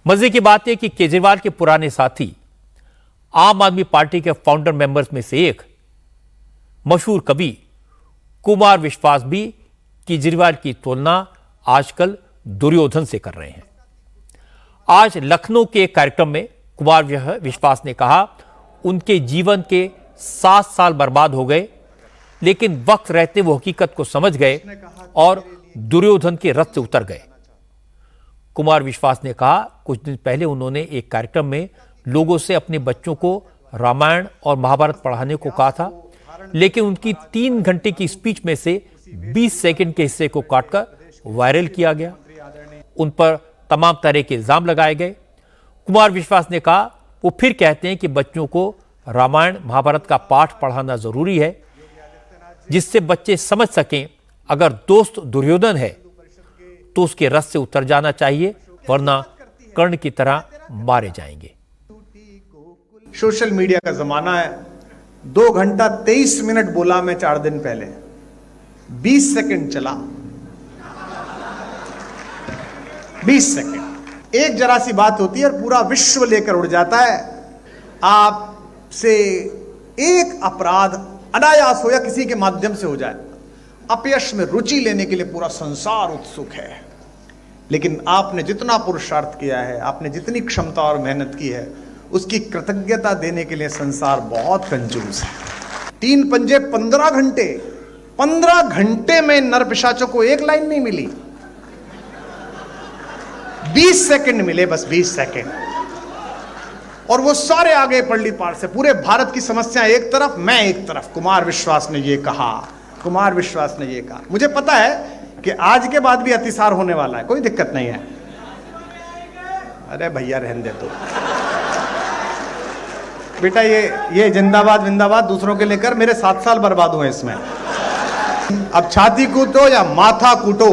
मजे की बात है कि केजरीवाल के पुराने साथी आम आदमी पार्टी के फाउंडर मेंबर्स में से एक मशहूर कवि कुमार विश्वास भी केजरीवाल की तुलना आजकल दुर्योधन से कर रहे हैं। आज लखनऊ के एक कार्यक्रम में कुमार विश्वास ने कहा उनके जीवन के 7 साल बर्बाद हो गए, लेकिन वक्त रहते वो हकीकत को समझ गए और दुर्योधन के रथ से उतर गए। कुमार विश्वास ने कहा कुछ दिन पहले उन्होंने एक कार्यक्रम में लोगों से अपने बच्चों को रामायण और महाभारत पढ़ाने को कहा था, लेकिन उनकी 3 घंटे की स्पीच में से 20 सेकंड के हिस्से को काटकर वायरल किया गया। उन पर तमाम तरह के इल्जाम लगाए गए। कुमार विश्वास ने कहा वो फिर कहते हैं कि बच्चों को रामायण महाभारत का पाठ पढ़ाना जरूरी है, जिससे बच्चे समझ सकें अगर दोस्त दुर्योधन है तो उसके रथ से उतर जाना चाहिए, वरना कर्ण की तरह मारे जाएंगे। सोशल मीडिया का जमाना है। 2 घंटा 23 मिनट बोला मैं 4 दिन पहले, 20 सेकंड चला। 20 सेकंड एक जरा सी बात होती है और पूरा विश्व लेकर उड़ जाता है। आपसे एक अपराध अनायास हो या किसी के माध्यम से हो जाए, अपयश में रुचि लेने के लिए पूरा संसार उत्सुक है। लेकिन आपने जितना पुरुषार्थ किया है, आपने जितनी क्षमता और मेहनत की है, उसकी कृतज्ञता देने के लिए संसार बहुत कंजूस है। 3 पंजे 15 घंटे, 15 घंटे में नर पिशाचों को एक लाइन नहीं मिली, 20 सेकंड मिले, बस 20 सेकंड। और वो सारे आगे पल्ली पार से, पूरे भारत की समस्या एक तरफ, मैं एक तरफ। कुमार विश्वास ने ये कहा, कुमार विश्वास ने ये कहा। मुझे पता है कि आज के बाद भी अतिसार होने वाला है, कोई दिक्कत नहीं है। अरे भैया रहने दे तो बेटा, ये जिंदाबाद विंदाबाद दूसरों के लेकर मेरे 7 साल बर्बाद हुए इसमें। अब छाती कूटो या माथा कूटो,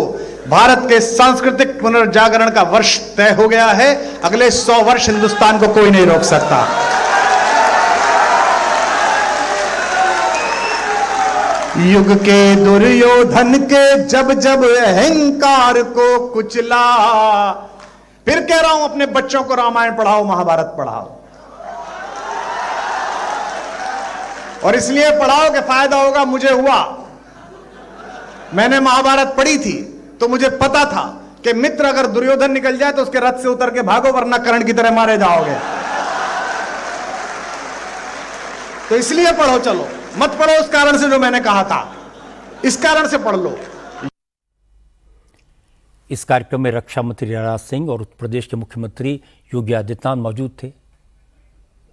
भारत के सांस्कृतिक पुनर्जागरण का वर्ष तय हो गया है। अगले 100 वर्ष हिंदुस्तान को कोई नहीं रोक सकता। युग के दुर्योधन के जब जब अहंकार को कुचला, फिर कह रहा हूं अपने बच्चों को रामायण पढ़ाओ, महाभारत पढ़ाओ। और इसलिए पढ़ाओ कि फायदा होगा। मुझे हुआ, मैंने महाभारत पढ़ी थी तो मुझे पता था कि मित्र अगर दुर्योधन निकल जाए तो उसके रथ से उतर के भागो, वरना कर्ण की तरह मारे जाओगे। तो इसलिए पढ़ो, चलो मत पढ़ो उस कारण से जो मैंने कहा था, इस कारण से पढ़ लो। इस कार्यक्रम में रक्षा मंत्री राजनाथ सिंह और उत्तर प्रदेश के मुख्यमंत्री योगी आदित्यनाथ मौजूद थे।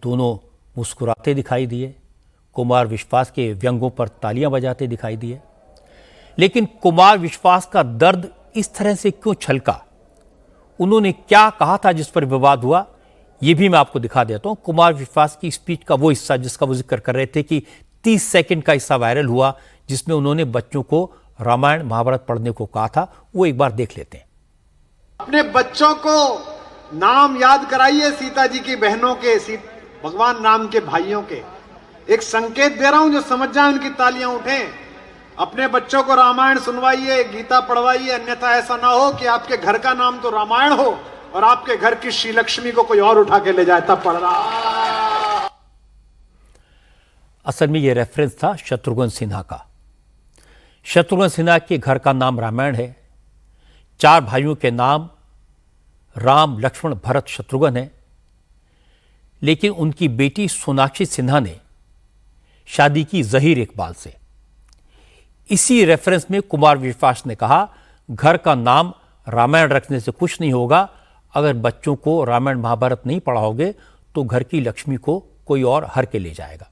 दोनों मुस्कुराते दिखाई दिए, कुमार विश्वास के व्यंग्यों पर तालियां बजाते दिखाई दिए। लेकिन कुमार विश्वास का दर्द इस तरह से क्यों छलका, उन्होंने क्या कहा था जिस पर विवाद हुआ, यह भी मैं आपको दिखा देता हूं। कुमार विश्वास की स्पीच का वो हिस्सा जिसका वो जिक्र कर रहे थे कि 30 सेकंड का हिस्सा वायरल हुआ, जिसमें उन्होंने बच्चों को रामायण महाभारत पढ़ने को कहा था, वो एक बार देख लेते हैं। अपने बच्चों को नाम याद कराइए, सीता जी की बहनों के, भगवान राम के भाइयों के। एक संकेत दे रहा हूं, जो समझ जाए उनकी तालियां उठें। अपने बच्चों को रामायण सुनवाइए, गीता पढ़वाइए, अन्यथा ऐसा ना हो कि आपके घर का नाम तो रामायण हो और आपके घर की श्री लक्ष्मी को कोई और उठा के ले जाए, तब पढ़ रहा। असल में यह रेफरेंस था शत्रुघ्न सिन्हा का। शत्रुघ्न सिन्हा के घर का नाम रामायण है। 4 भाइयों के नाम राम, लक्ष्मण, भरत, शत्रुघ्न है। लेकिन उनकी बेटी सोनाक्षी सिन्हा ने शादी की जहीर इकबाल से। इसी रेफरेंस में कुमार विश्वास ने कहा घर का नाम रामायण रखने से कुछ नहीं होगा, अगर बच्चों को रामायण महाभारत नहीं पढ़ाओगे तो घर की लक्ष्मी को कोई और हर के ले जाएगा।